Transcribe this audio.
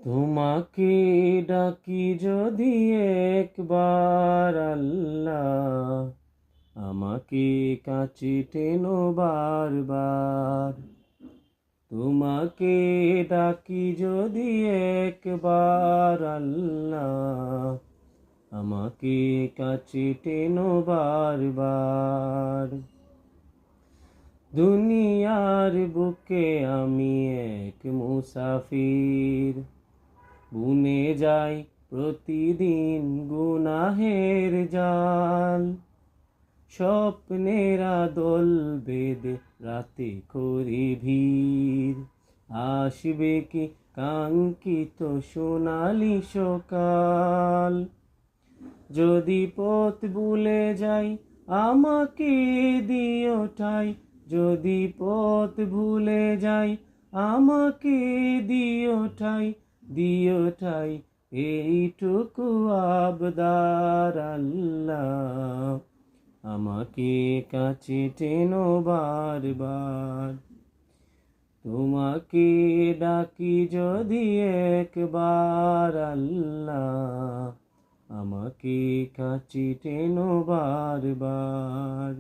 তোমাকে ডাকি যদি একবার আল্লাহ, আমাকে কাছে টেনো বারবার। তোমাকে ডাকি যদি একবার আল্লাহ, আমাকে কাছে টেনো বারবার। দুনিয়ার বুকে আমি এক মুসাফির, বুনে যাই প্রতিদিন গুনাহের জাল। স্বপ্নের দোল বেঁধে রাতে করি ভিড়, আসবে কি কাঙ্ক্ষিত সোনালি সকাল। যদি পথ ভুলে যাই আমাকে দিও ঠাই, যদি পথ ভুলে যাই আমাকে দিও ঠাই, দিও ঠাই এইটুকু আবদার আল্লাহ, আমাকে কাছে টেনো বারবার। তোমাকে ডাকি যদি একবার আল্লাহ, আমাকে কাছে টেনো বারবার।